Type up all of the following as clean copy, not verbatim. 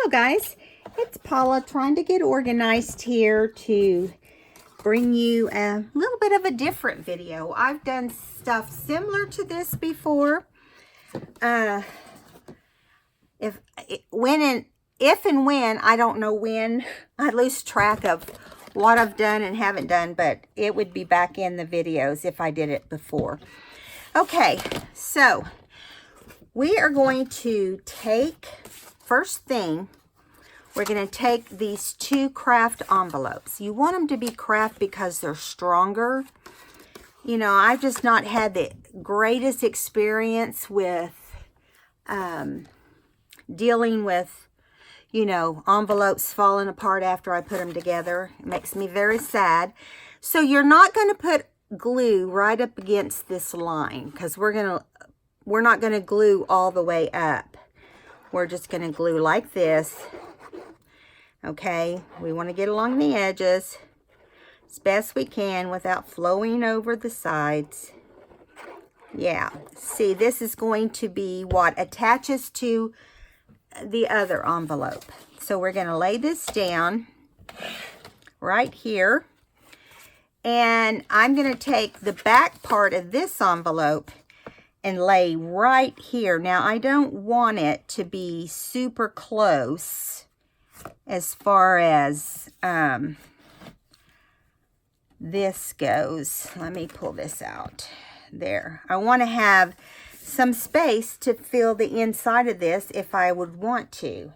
Hello guys, it's Paula trying to get organized here to bring you a little bit of a different video. I've done stuff similar to this before. If and when, I don't know when, I lose track of what I've done and haven't done, but it would be back in the videos if I did it before. Okay, so we are going to take, first thing, we're going to take these two craft envelopes. You want them to be craft because they're stronger. You know, I've just not had the greatest experience with dealing with, you know, envelopes falling apart after I put them together. It makes me very sad. So you're not going to put glue right up against this line because we're not going to glue all the way up. We're just going to glue like this. Okay, we want to get along the edges as best we can without flowing over the sides. Yeah, see, this is going to be what attaches to the other envelope. So we're going to lay this down right here. And I'm going to take the back part of this envelope and lay right here. Now, I don't want it to be super close as far as this goes. Let me pull this out. There. I want to have some space to fill the inside of this if I would want to.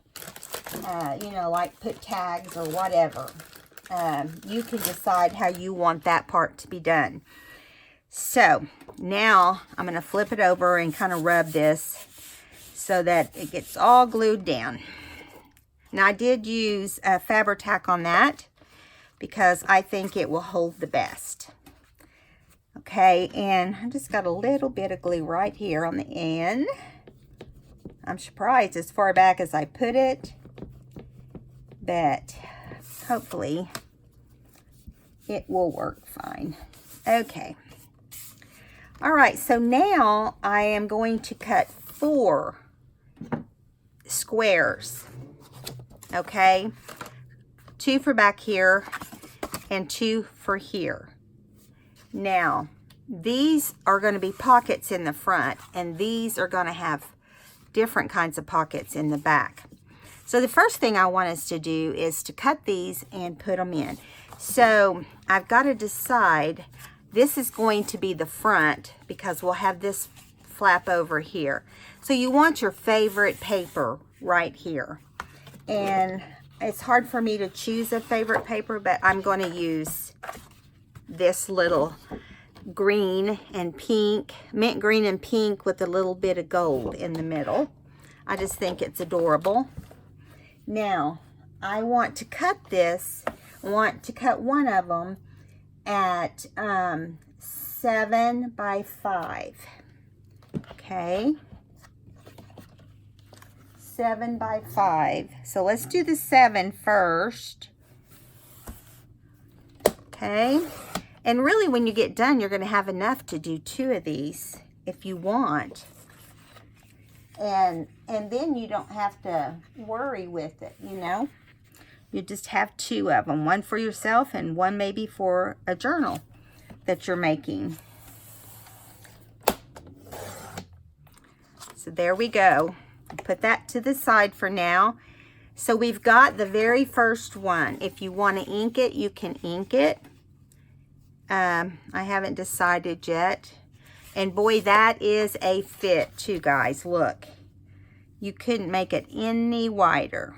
You know, like put tags or whatever. You can decide how you want that part to be done. So now I'm going to flip it over and kind of rub this so that it gets all glued down. Now I did use Fabri-Tac on that because I think it will hold the best. Okay, and I just got a little bit of glue right here on the end. I'm surprised as far back as I put it, but hopefully it will work fine. Okay. All right, so now I am going to cut 4 squares. Okay, 2 for back here and 2 for here. Now, these are going to be pockets in the front, and these are going to have different kinds of pockets in the back. So the first thing I want us to do is to cut these and put them in. So I've got to decide, this is going to be the front because we'll have this flap over here. So you want your favorite paper right here. And it's hard for me to choose a favorite paper, but I'm going to use this little green and pink, mint green and pink with a little bit of gold in the middle. I just think it's adorable. Now, I want to cut this, I want to cut one of them at 7 by 5. Okay. 7 by 5. So let's do the 7 first. Okay. And really when you get done, you're going to have enough to do 2 of these if you want. And then you don't have to worry with it, you know. You just have 2 of them. One for yourself and one maybe for a journal that you're making. So there we go. Put that to the side for now. So we've got the very first one. If you want to ink it, you can ink it. I haven't decided yet. And boy, that is a fit too, guys. Look. You couldn't make it any wider.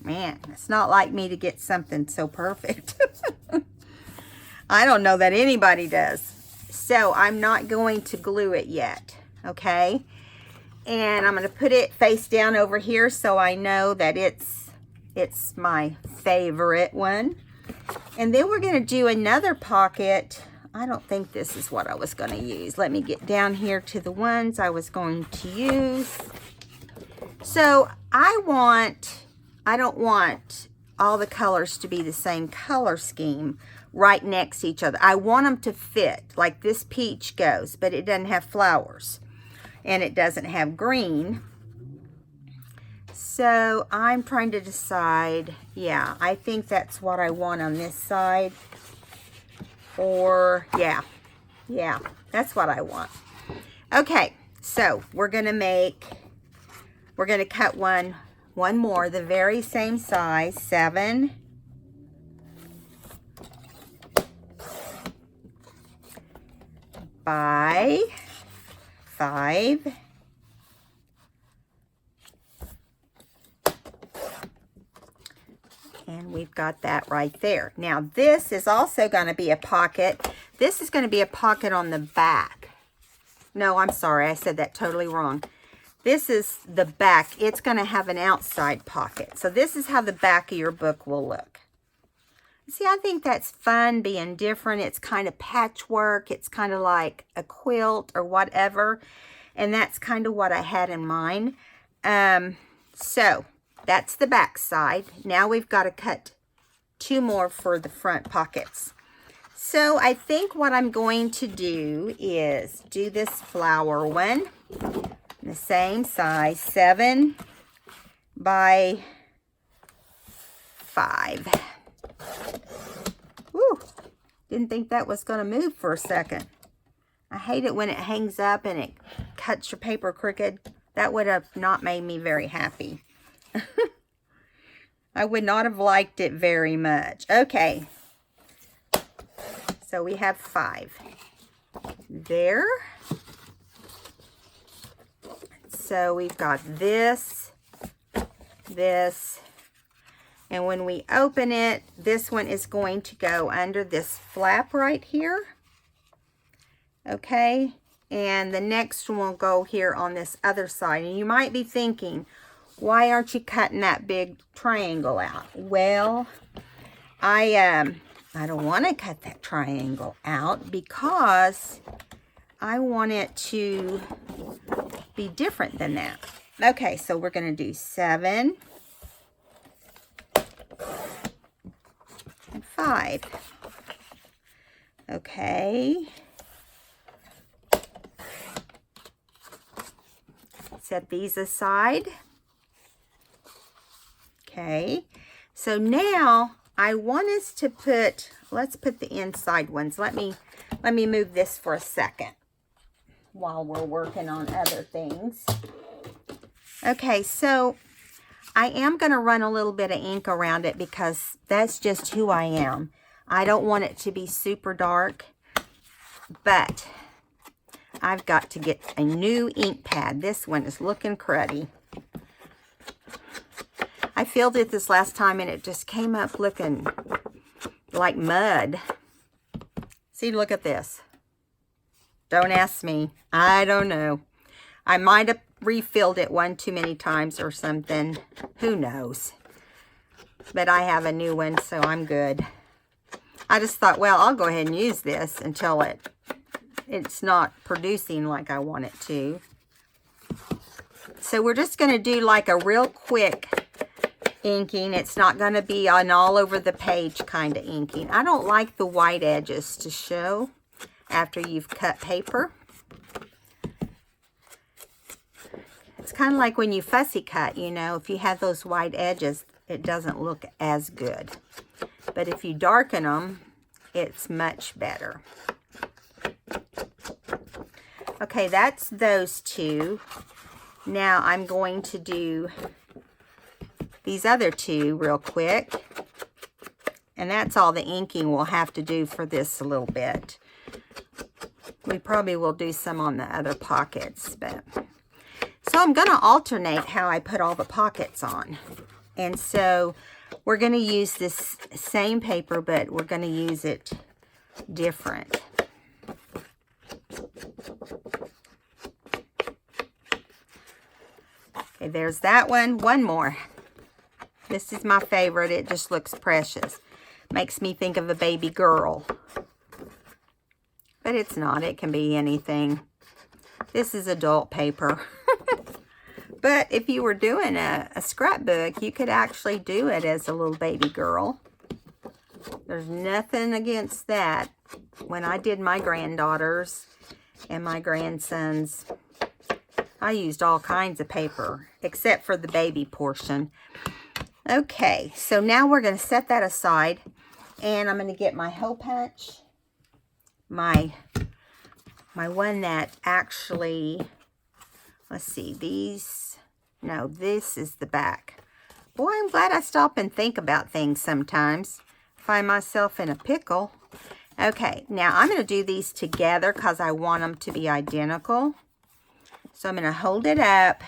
Man, it's not like me to get something so perfect. I don't know that anybody does. So I'm not going to glue it yet. Okay. And I'm going to put it face down over here so I know that it's my favorite one. And then we're going to do another pocket. I don't think this is what I was going to use. Let me get down here to the ones I was going to use. So I don't want all the colors to be the same color scheme right next to each other. I want them to fit like this peach goes, but it doesn't have flowers and it doesn't have green. So I'm trying to decide, yeah, I think that's what I want on this side. Or, yeah, that's what I want. Okay, so we're gonna cut one more, the very same size, 7 by 5. And we've got that right there. Now this is also going to be a pocket. This is going to be a pocket on the back. No, I'm sorry, I said that totally wrong. This is the back. It's going to have an outside pocket. So this is how the back of your book will look. See, I think that's fun, being different. It's kind of patchwork. It's kind of like a quilt or whatever. And that's kind of what I had in mind. So that's the back side. Now we've got to cut 2 more for the front pockets. So I think what I'm going to do is do this flower one, the same size, 7 by 5. Woo, didn't think that was going to move for a second. I hate it when it hangs up and it cuts your paper crooked. That would have not made me very happy. I would not have liked it very much. Okay. So we have 5 there. So we've got this, and when we open it, this one is going to go under this flap right here. Okay. And the next one will go here on this other side. And you might be thinking, why aren't you cutting that big triangle out? Well, I don't want to cut that triangle out because I want it to be different than that. Okay, so we're going to do 7 and 5. Okay. Set these aside. Okay, so now I want us to put, let's put the inside ones. Let me move this for a second while we're working on other things. Okay, so I am going to run a little bit of ink around it because that's just who I am. I don't want it to be super dark, but I've got to get a new ink pad. This one is looking cruddy. I filled it this last time and it just came up looking like mud. See, look at this. Don't ask me. I don't know. I might have refilled it one too many times or something. Who knows? But I have a new one, so I'm good. I just thought, well, I'll go ahead and use this until it's not producing like I want it to. So we're just going to do like a real quick inking. It's not going to be an all over the page kind of inking. I don't like the white edges to show after you've cut paper. It's kind of like when you fussy cut, you know, if you have those white edges, it doesn't look as good. But if you darken them, it's much better. Okay, that's those 2. Now I'm going to do these other 2 real quick. And that's all the inking we'll have to do for this a little bit. We probably will do some on the other pockets, but so I'm going to alternate how I put all the pockets on. And so we're going to use this same paper, but we're going to use it different. Okay, there's that one. One more. This is my favorite. It just looks precious. Makes me think of a baby girl. But it's not. It can be anything. This is adult paper. But if you were doing a scrapbook, you could actually do it as a little baby girl. There's nothing against that. When I did my granddaughters and my grandsons, I used all kinds of paper, except for the baby portion. Okay, so now we're going to set that aside, and I'm going to get my hole punch, my one that actually, let's see, this is the back. Boy, I'm glad I stop and think about things sometimes. Find myself in a pickle. Okay, now I'm going to do these together because I want them to be identical. So I'm going to hold it up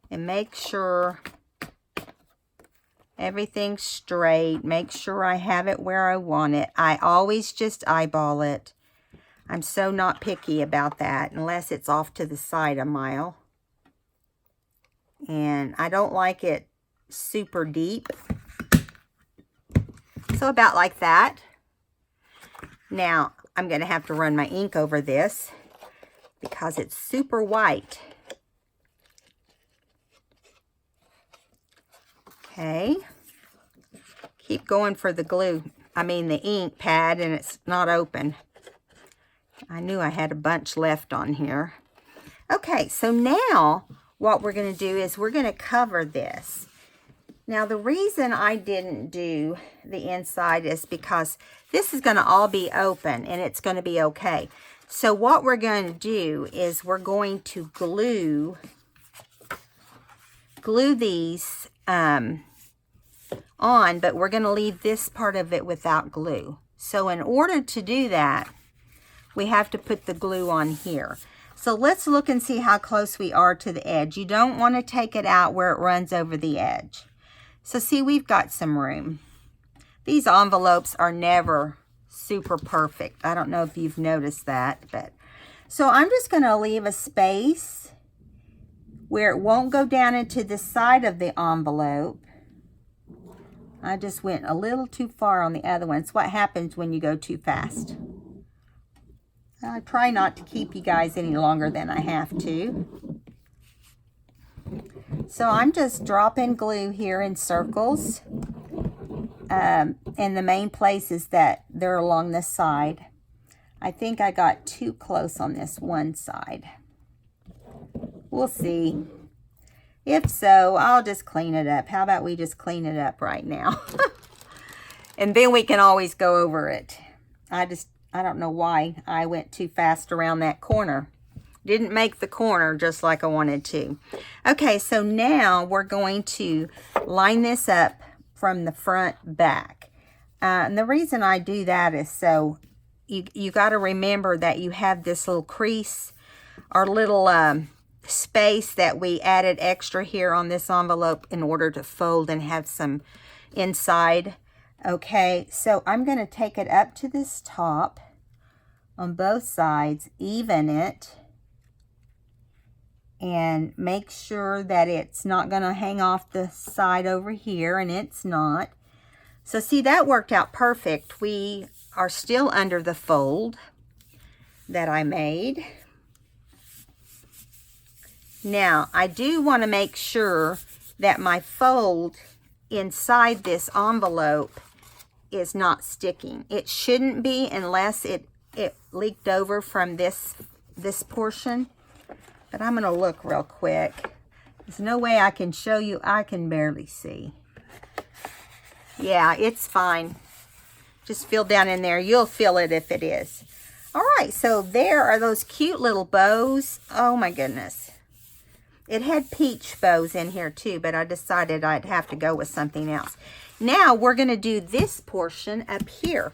and make sure everything's straight. Make sure I have it where I want it. I always just eyeball it. I'm so not picky about that unless it's off to the side a mile. And I don't like it super deep. So about like that. Now, I'm going to have to run my ink over this because it's super white. Okay. Keep going for the the ink pad, and it's not open. I knew I had a bunch left on here. Okay, so now what we're going to do is we're going to cover this. Now, the reason I didn't do the inside is because this is going to all be open, and it's going to be okay. So what we're going to do is we're going to glue these on, but we're going to leave this part of it without glue. So in order to do that, we have to put the glue on here. So let's look and see how close we are to the edge. You don't want to take it out where it runs over the edge. So see, we've got some room. These envelopes are never super perfect. I don't know if you've noticed that, but so I'm just going to leave a space where it won't go down into the side of the envelope. I just went a little too far on the other one. It's what happens when you go too fast. I try not to keep you guys any longer than I have to. So I'm just dropping glue here in circles. And the main places that they're along this side. I think I got too close on this one side. We'll see. If so, I'll just clean it up. How about we just clean it up right now? And then we can always go over it. I don't know why I went too fast around that corner. Didn't make the corner just like I wanted to. Okay, so now we're going to line this up from the front back. And the reason I do that is so you got to remember that you have this little crease or little space that we added extra here on this envelope in order to fold and have some inside. Okay, so I'm going to take it up to this top on both sides, even it, and make sure that it's not going to hang off the side over here, and it's not. So see, that worked out perfect. We are still under the fold that I made. Now, I do want to make sure that my fold inside this envelope is not sticking. It shouldn't be unless it leaked over from this portion. But I'm going to look real quick. There's no way I can show you. I can barely see. Yeah, it's fine. Just feel down in there. You'll feel it if it is. All right, so there are those cute little bows. Oh my goodness. It had peach bows in here too, but I decided I'd have to go with something else. Now we're going to do this portion up here.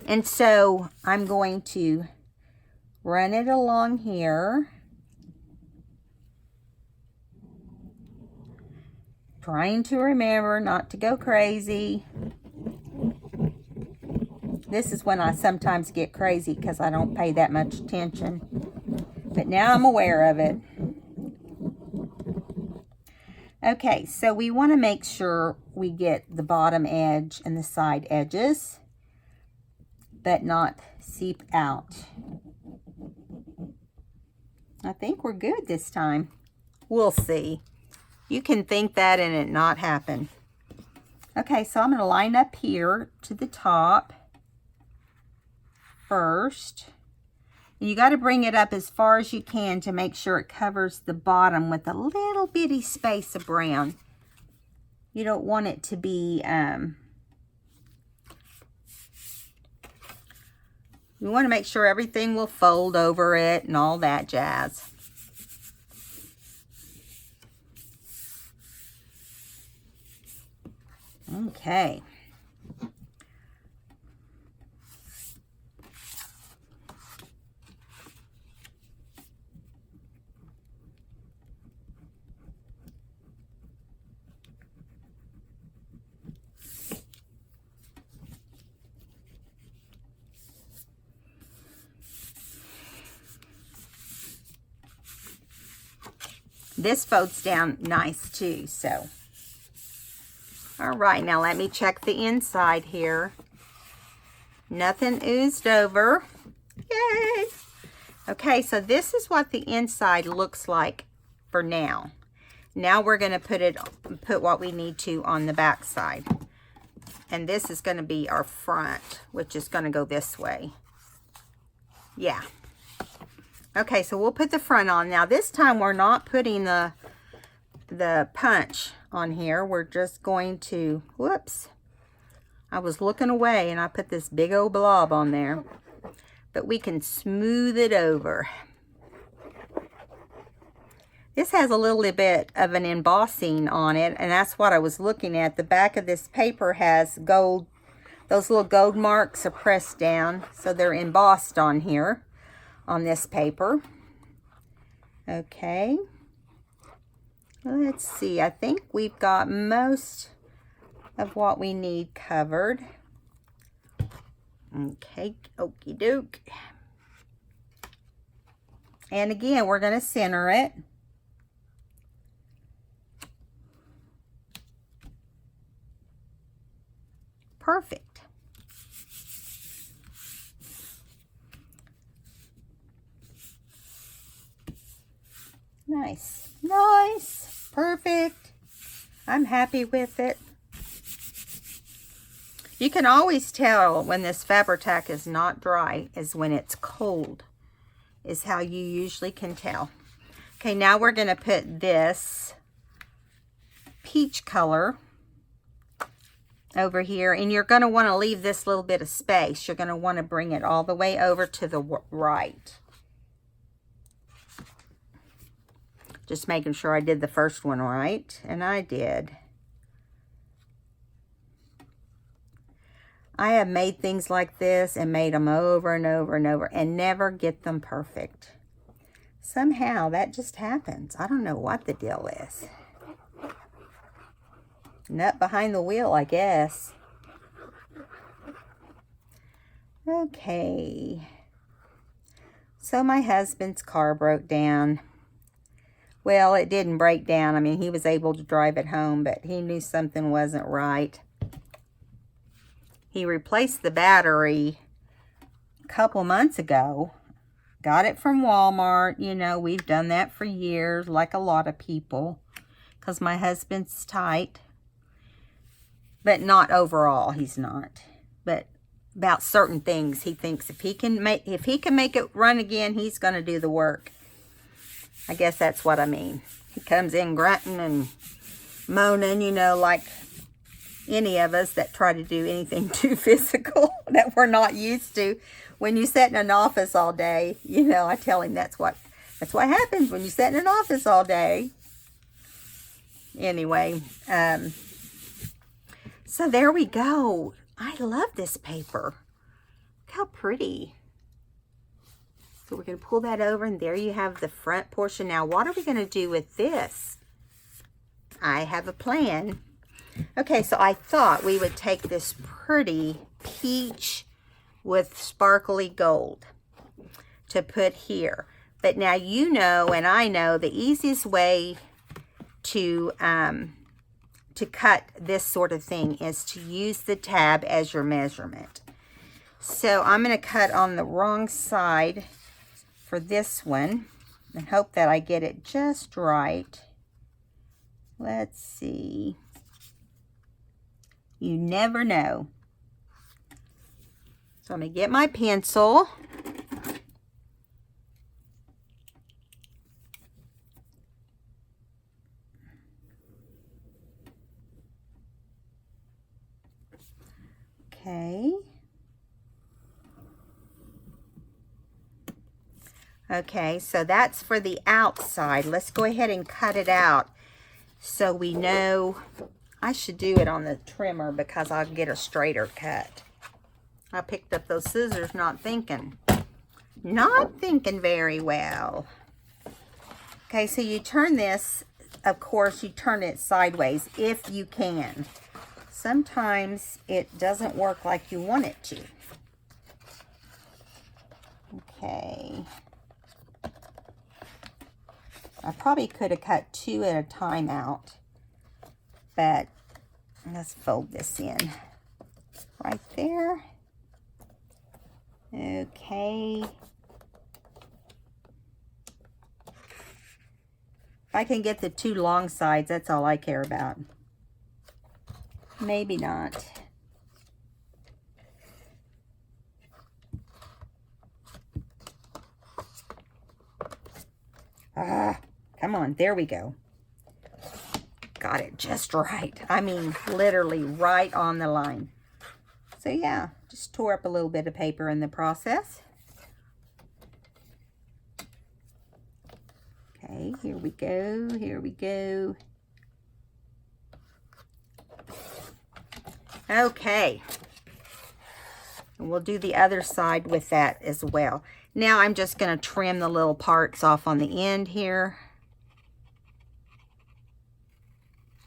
And so I'm going to run it along here. Trying to remember not to go crazy. This is when I sometimes get crazy because I don't pay that much attention. But now I'm aware of it. Okay, so we want to make sure we get the bottom edge and the side edges, but not seep out. I think we're good this time. We'll see. You can think that and it not happen. Okay, so I'm going to line up here to the top first. And you got to bring it up as far as you can to make sure it covers the bottom with a little bitty space of brown. You don't want it to be, you want to make sure everything will fold over it and all that jazz. Okay. This folds down nice too, so. All right, now let me check the inside here. Nothing oozed over. Yay! Okay, so this is what the inside looks like for now. Now we're going to put what we need to on the back side. And this is going to be our front, which is going to go this way. Yeah. Okay, so we'll put the front on. Now this time we're not putting the punch on here. We're just going to, whoops. I was looking away and I put this big old blob on there. But we can smooth it over. This has a little bit of an embossing on it, and that's what I was looking at. The back of this paper has gold, those little gold marks are pressed down, so they're embossed on here. On this paper. Okay, let's see, I think we've got most of what we need covered. Okay, okie doke. And again, we're going to center it. Perfect. Nice, nice, perfect. I'm happy with it. You can always tell when this Fabri-Tac is not dry is when it's cold, is how you usually can tell. Okay, now we're going to put this peach color over here, and you're going to want to leave this little bit of space. You're going to want to bring it all the way over to the right. Just making sure I did the first one right, and I did. I have made things like this and made them over and over and over and never get them perfect. Somehow that just happens. I don't know what the deal is. Nut behind the wheel, I guess. Okay. So my husband's car broke down. Well, it didn't break down. I mean, he was able to drive it home, but he knew something wasn't right. He replaced the battery a couple months ago. Got it from Walmart. You know, we've done that for years, like a lot of people, because my husband's tight. But not overall, he's not. But about certain things, he thinks if he can make it run again, he's going to do the work. I guess that's what I mean. He comes in grunting and moaning, you know, like any of us that try to do anything too physical that we're not used to. When you sit in an office all day, you know, I tell him that's what happens when you sit in an office all day. Anyway, so there we go. I love this paper. Look how pretty. So we're going to pull that over, and there you have the front portion. Now, what are we going to do with this? I have a plan. Okay, so I thought we would take this pretty peach with sparkly gold to put here. But now you know, and I know, the easiest way to cut this sort of thing is to use the tab as your measurement. So I'm going to cut on the wrong side for this one and hope that I get it just right. Let's see. You never know. So I'm going to get my pencil. Okay, so that's for the outside. Let's go ahead and cut it out so we know. I should do it on the trimmer because I'll get a straighter cut. I picked up those scissors not thinking very well. Okay, so you turn this, of course, you turn it sideways if you can. Sometimes it doesn't work like you want it to. Okay. I probably could have cut 2 at a time out, but let's fold this in right there. Okay. If I can get the 2 long sides, that's all I care about. Maybe not. Come on, there we go. Got it just right. I mean, literally right on the line. So yeah, just tore up a little bit of paper in the process. Okay, here we go, here we go. Okay. And we'll do the other side with that as well. Now I'm just going to trim the little parts off on the end here.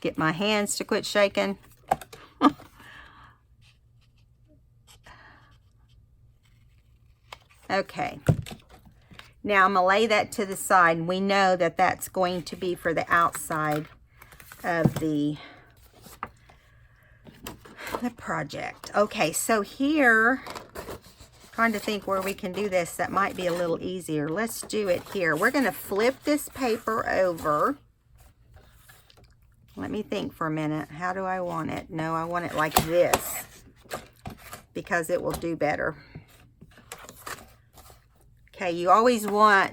Get my hands to quit shaking. Okay. Now I'm going to lay that to the side. And we know that that's going to be for the outside of the project. Okay, so here, trying to think where we can do this that might be a little easier. Let's do it here. We're going to flip this paper over. Let me think for a minute. How do I want it? No, I want it like this because it will do better. Okay, you always want,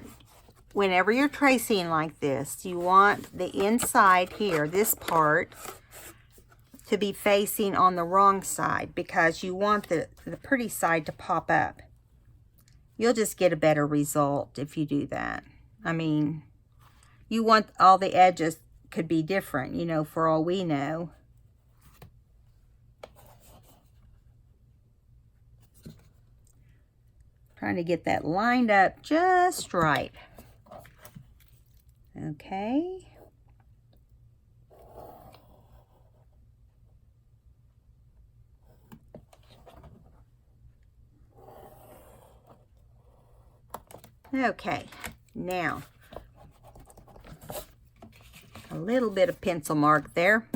whenever you're tracing like this, you want the inside here, this part, to be facing on the wrong side because you want the pretty side to pop up. You'll just get a better result if you do that. I mean, you want all the edges could be different, you know, for all we know. Trying to get that lined up just right. Okay. Okay, now a little bit of pencil mark there.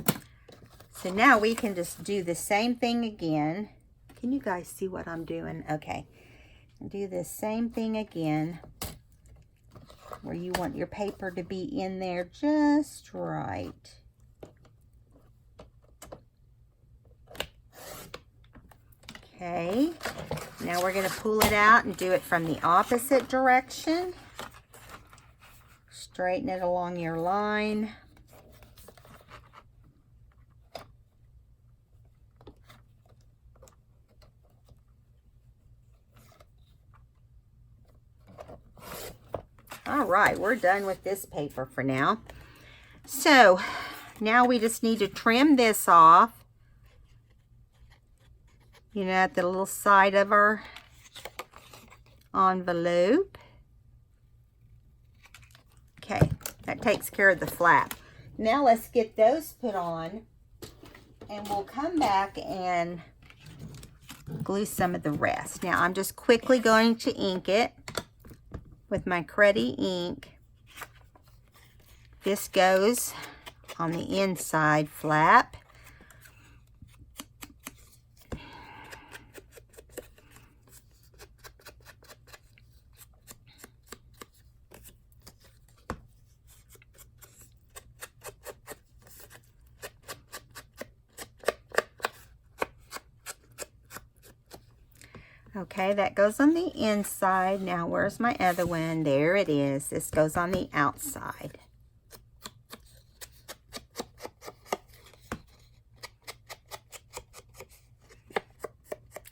So now we can just do the same thing again. Can you guys see what I'm doing? Okay, do the same thing again where you want your paper to be in there just right. Okay, now we're going to pull it out and do it from the opposite direction. Straighten it along your line. All right, we're done with this paper for now. So now we just need to trim this off. You know, at the little side of our envelope. Okay, that takes care of the flap. Now let's get those put on and we'll come back and glue some of the rest. Now I'm just quickly going to ink it with my Credi ink. This goes on the inside flap. Okay, that goes on the inside. Now, where's my other one? There it is. This goes on the outside.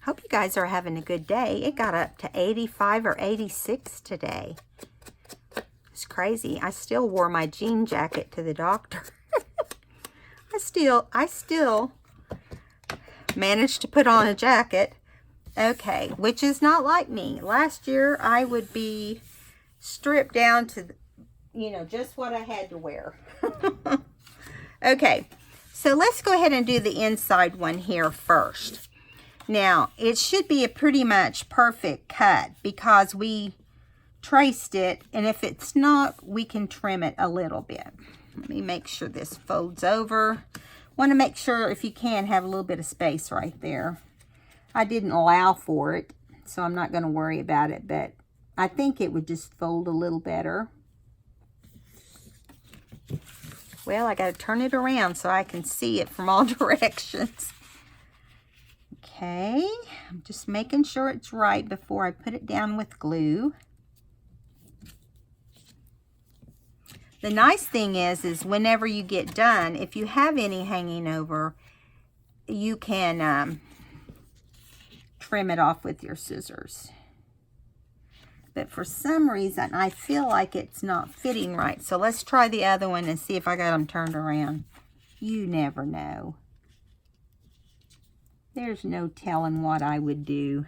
Hope you guys are having a good day. It got up to 85 or 86 today. It's crazy. I still wore my jean jacket to the doctor. I still managed to put on a jacket. Okay, which is not like me. Last year, I would be stripped down to, you know, just what I had to wear. Okay, so let's go ahead and do the inside one here first. Now, it should be a pretty much perfect cut because we traced it, and if it's not, we can trim it a little bit. Let me make sure this folds over. Want to make sure, if you can, have a little bit of space right there. I didn't allow for it, so I'm not going to worry about it, but I think it would just fold a little better. Well, I got to turn it around so I can see it from all directions. Okay, I'm just making sure it's right before I put it down with glue. The nice thing is whenever you get done, if you have any hanging over, you can trim it off with your scissors. But for some reason, I feel like it's not fitting right. So let's try the other one and see if I got them turned around. You never know. There's no telling what I would do.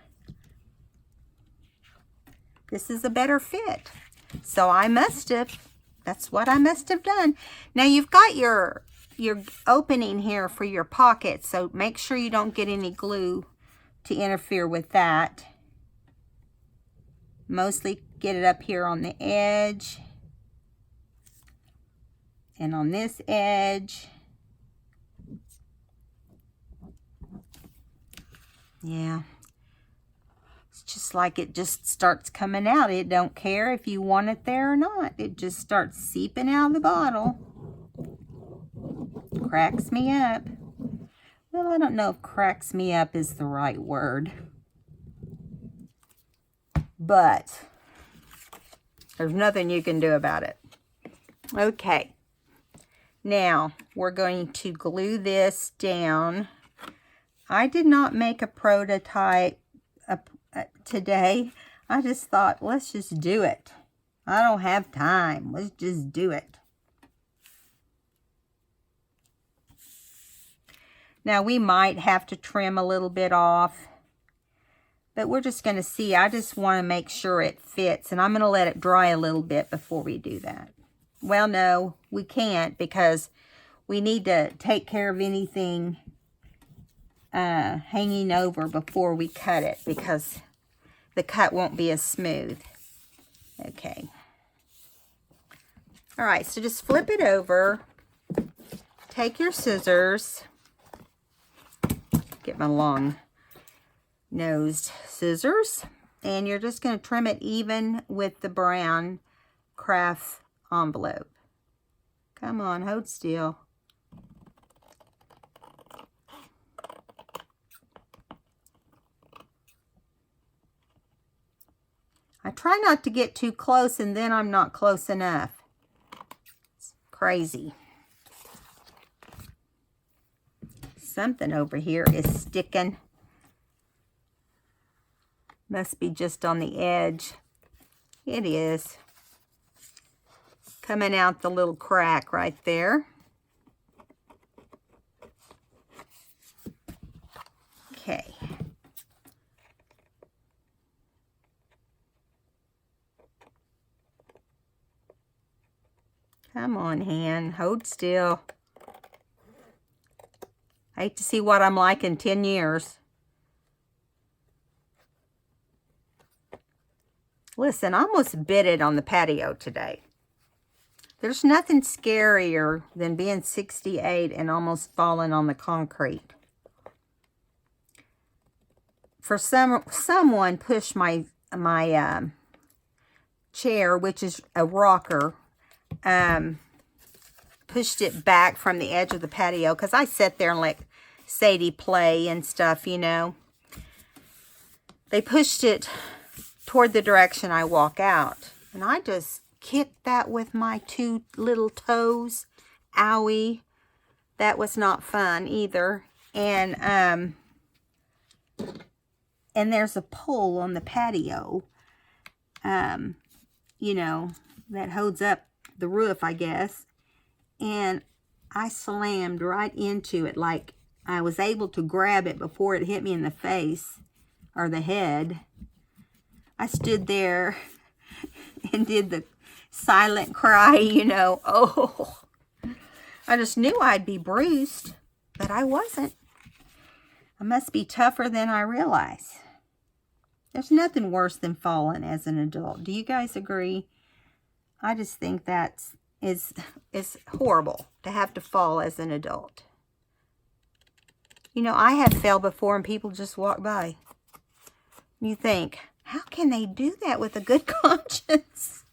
This is a better fit. So that's what I must have done. Now you've got your opening here for your pocket. So make sure you don't get any glue to interfere with that. Mostly get it up here on the edge and on this edge. Yeah, it's just like it just starts coming out. It don't care if you want it there or not. It just starts seeping out of the bottle. Cracks me up. Well, I don't know if cracks me up is the right word. But there's nothing you can do about it. Okay. Now, we're going to glue this down. I did not make a prototype today. I just thought, let's just do it. I don't have time. Let's just do it. Now, we might have to trim a little bit off. But we're just going to see. I just want to make sure it fits. And I'm going to let it dry a little bit before we do that. Well, no, we can't because we need to take care of anything hanging over before we cut it because the cut won't be as smooth. Okay. All right, so just flip it over. Take your scissors. Get my long nosed scissors, and you're just going to trim it even with the brown craft envelope. Come on, hold still. I try not to get too close, and then I'm not close enough. It's crazy. Something over here is sticking. Must be just on the edge. It is. Coming out the little crack right there. Okay. Come on, hand. Hold still. I hate to see what I'm like in 10 years. Listen, I almost bit it on the patio today. There's nothing scarier than being 68 and almost falling on the concrete. For someone pushed my chair, which is a rocker, pushed it back from the edge of the patio because I sat there and let Sadie play and stuff, you know. They pushed it toward the direction I walk out, and I just kicked that with my 2 little toes. Owie. That was not fun either. And there's a pole on the patio. You know, that holds up the roof, I guess. And I slammed right into it, like I was able to grab it before it hit me in the face or the head. I stood there and did the silent cry, you know. Oh, I just knew I'd be bruised, but I wasn't. I must be tougher than I realize. There's nothing worse than falling as an adult. Do you guys agree? I just think it's horrible to have to fall as an adult. You know, I have fell before and people just walk by. You think, how can they do that with a good conscience?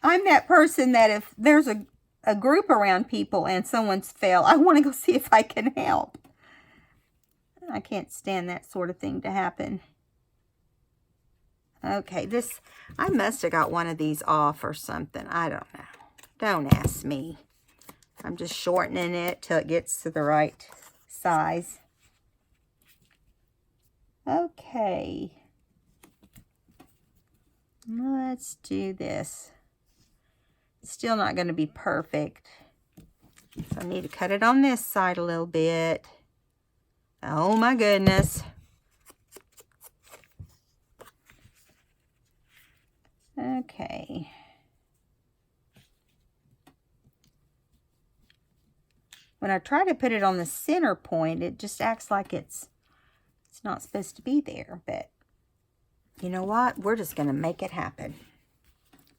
I'm that person that if there's a group around people and someone's fell, I want to go see if I can help. I can't stand that sort of thing to happen. Okay, I must have got one of these off or something. I don't know. Don't ask me. I'm just shortening it till it gets to the right size. Okay. Let's do this. Still not going to be perfect. So I need to cut it on this side a little bit. Oh my goodness. Okay. When I try to put it on the center point, it just acts like it's not supposed to be there. But you know what? We're just going to make it happen.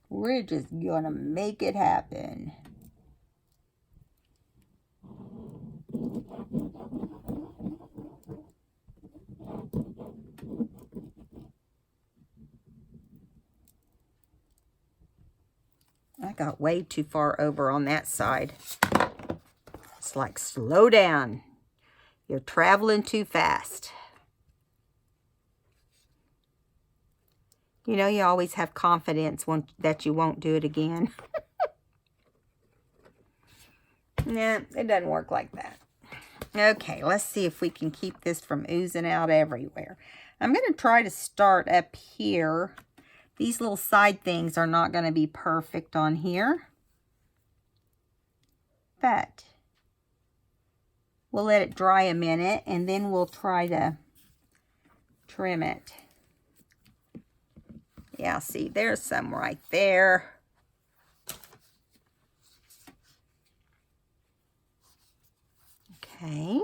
We're just going to make it happen. I got way too far over on that side. It's like, slow down. You're traveling too fast. You know, you always have confidence that you won't do it again. Nah, it doesn't work like that. Okay, let's see if we can keep this from oozing out everywhere. I'm going to try to start up here. These little side things are not going to be perfect on here. But we'll let it dry a minute and then we'll try to trim it. Yeah, see, there's some right there. Okay.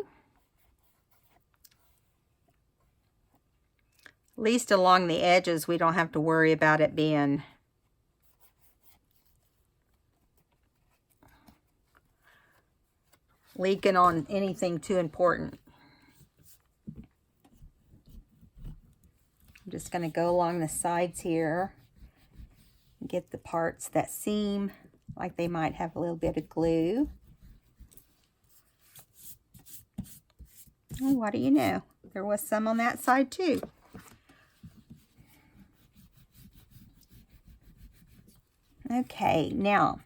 At least along the edges, we don't have to worry about it being leaking on anything too important. I'm just going to go along the sides here and get the parts that seem like they might have a little bit of glue. And what do you know? There was some on that side too. Okay, now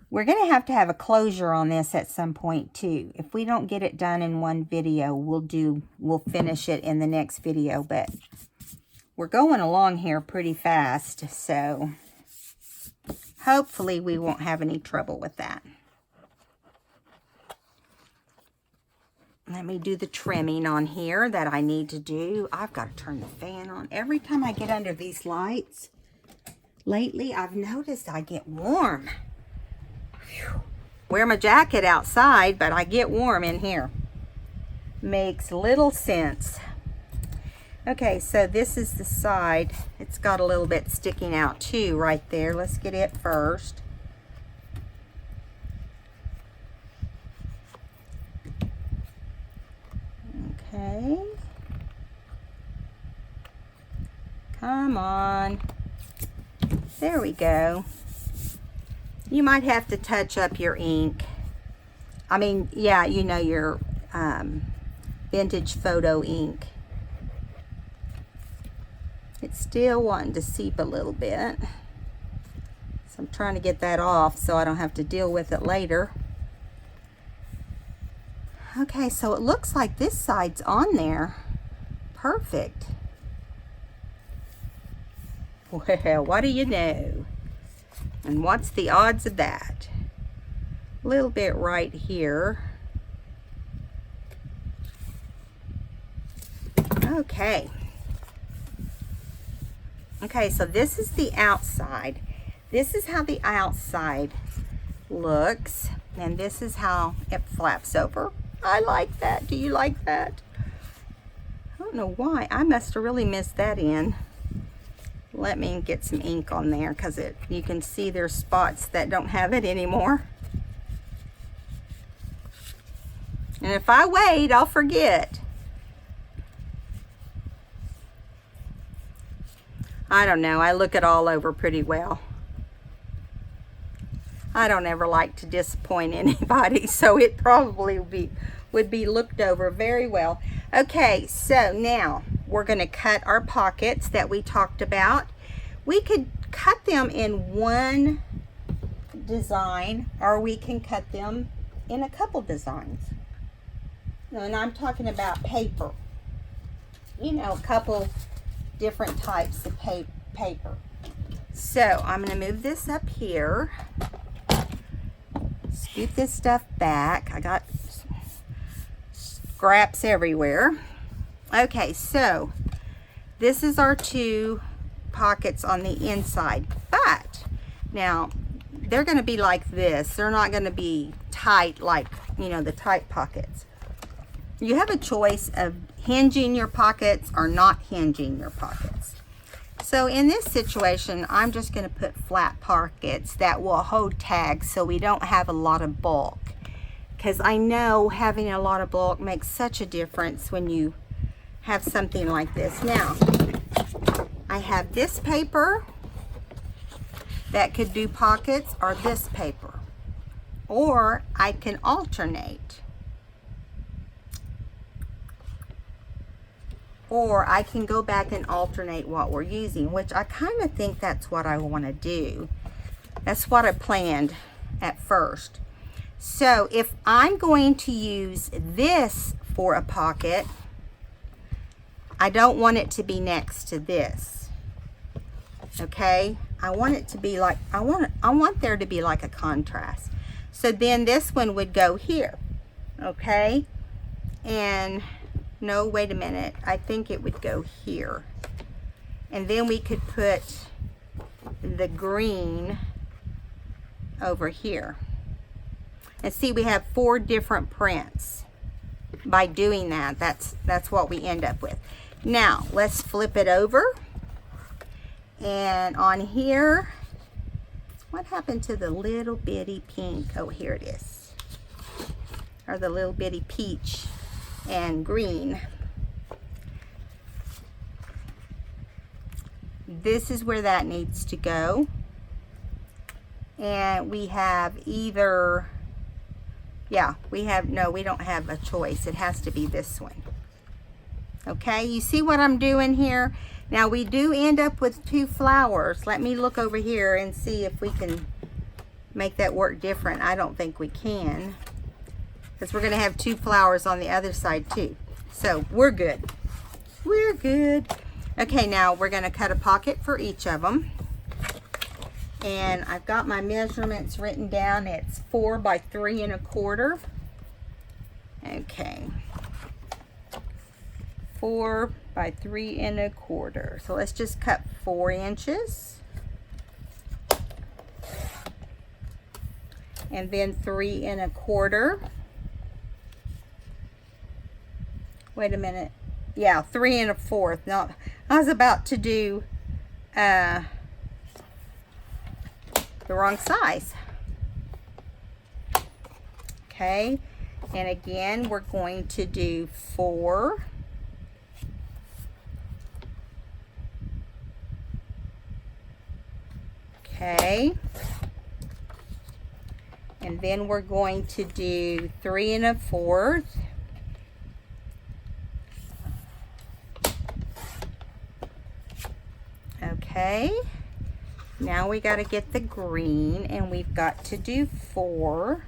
we're going to have a closure on this at some point too. If we don't get it done in one video, we'll finish it in the next video, but we're going along here pretty fast, so hopefully we won't have any trouble with that. Let me do the trimming on here that I need to do. I've got to turn the fan on. Every time I get under these lights, lately I've noticed I get warm. Whew. Wear my jacket outside, but I get warm in here. Makes little sense. Okay, so this is the side. It's got a little bit sticking out too right there. Let's get it first. Okay. Come on. There we go. You might have to touch up your ink. I mean, yeah, you know, your vintage photo ink. It's still wanting to seep a little bit. So I'm trying to get that off so I don't have to deal with it later. Okay, so it looks like this side's on there. Perfect. Well, what do you know? And what's the odds of that? A little bit right here. Okay. Okay, so this is the outside. This is how the outside looks. And this is how it flaps over. I like that. Do you like that? I don't know why. I must have really missed that in. Let me get some ink on there because you can see there's spots that don't have it anymore. And if I wait, I'll forget. I don't know. I look it all over pretty well. I don't ever like to disappoint anybody, so it probably would be looked over very well. Okay, so now we're going to cut our pockets that we talked about. We could cut them in one design, or we can cut them in a couple designs. And I'm talking about paper. You know, a couple different types of paper. So I'm going to move this up here. Scoot this stuff back. I got scraps everywhere. Okay, so this is our two pockets on the inside, but now they're going to be like this. They're not going to be tight like, you know, the tight pockets. You have a choice of hinging your pockets or not hinging your pockets. So in this situation, I'm just going to put flat pockets that will hold tags so we don't have a lot of bulk. Because I know having a lot of bulk makes such a difference when you have something like this. Now, I have this paper that could do pockets, or this paper. Or I can alternate. Or I can go back and alternate what we're using, which I kind of think that's what I want to do. That's what I planned at first. So if I'm going to use this for a pocket, I don't want it to be next to this. Okay? I want it to be like, I want there to be like a contrast. So then this one would go here. Okay? And no, wait a minute. I think it would go here. And then we could put the green over here. And see, we have 4 different prints. By doing that, that's what we end up with. Now, let's flip it over. And on here, what happened to the little bitty pink? Oh, here it is. Or the little bitty peach and green. This is where that needs to go. And we have either, yeah, we don't have a choice. It has to be this one. Okay, you see what I'm doing here? Now we do end up with 2 flowers. Let me look over here and see if we can make that work different. I don't think we can, because we're going to have 2 flowers on the other side too. So we're good. We're good. Okay, now we're going to cut a pocket for each of them. And I've got my measurements written down. It's 4 by 3 1/4. Okay. 4 by 3 1/4. So let's just cut 4 inches. And then 3 1/4. Wait a minute. Yeah, 3 1/4. No, I was about to do the wrong size. Okay, and again we're going to do 4. Okay, and then we're going to do 3 1/4. Okay, now we got to get the green, and we've got to do 4.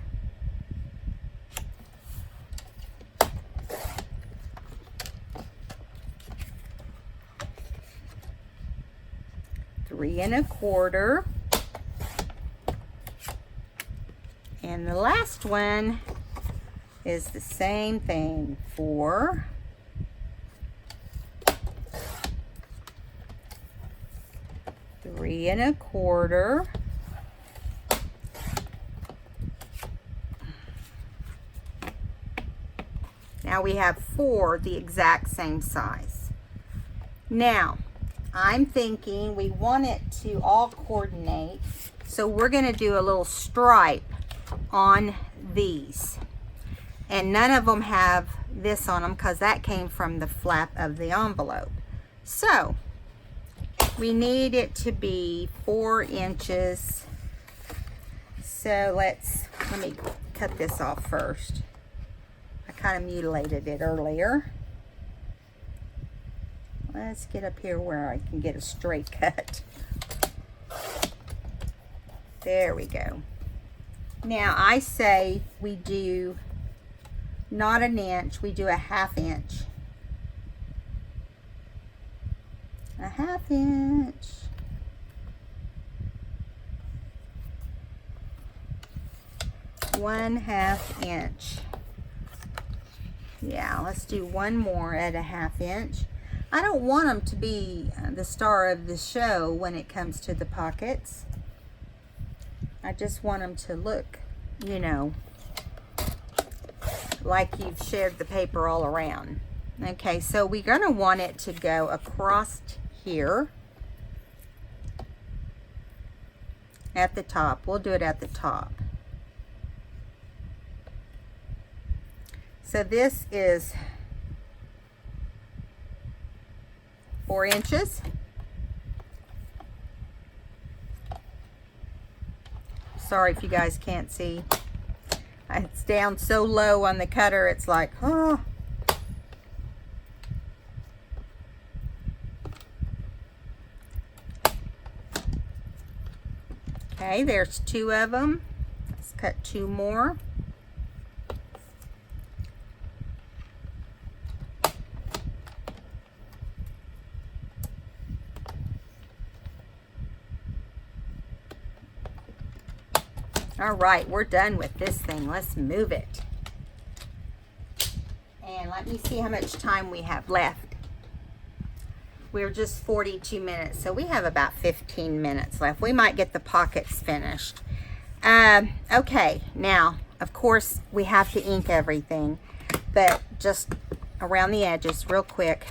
3 1/4. And the last one is the same thing, 4, 3 1/4. Now we have 4 the exact same size. Now, I'm thinking we want it to all coordinate, so we're going to do a little stripe on these. And none of them have this on them because that came from the flap of the envelope. So, we need it to be 4 inches. So let me cut this off first. I kind of mutilated it earlier. Let's get up here where I can get a straight cut. There we go. Now I say we do not an inch, we do a 1/2 inch. A 1/2 inch. One 1/2 inch. Yeah, let's do one more at a 1/2 inch. I don't want them to be the star of the show when it comes to the pockets. I just want them to look, you know, like you've shared the paper all around. Okay, so we're going to want it to go across here at the top. We'll do it at the top. So this is 4 inches. Sorry if you guys can't see. It's down so low on the cutter, it's like, oh. Okay, there's 2 of them. Let's cut 2 more. All right, we're done with this thing. Let's move it. And let me see how much time we have left. We're just 42 minutes, so we have about 15 minutes left. We might get the pockets finished. Okay, now, of course, we have to ink everything, but just around the edges real quick.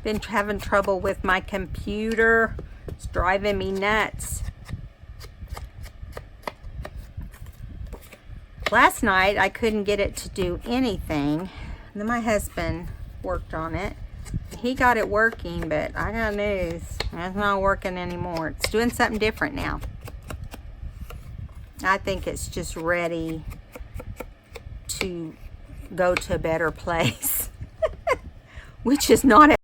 Been having trouble with my computer. It's driving me nuts. Last night I couldn't get it to do anything. And then my husband worked on it. He got it working, but I got news. It's not working anymore. It's doing something different now. I think it's just ready to go to a better place. Which is not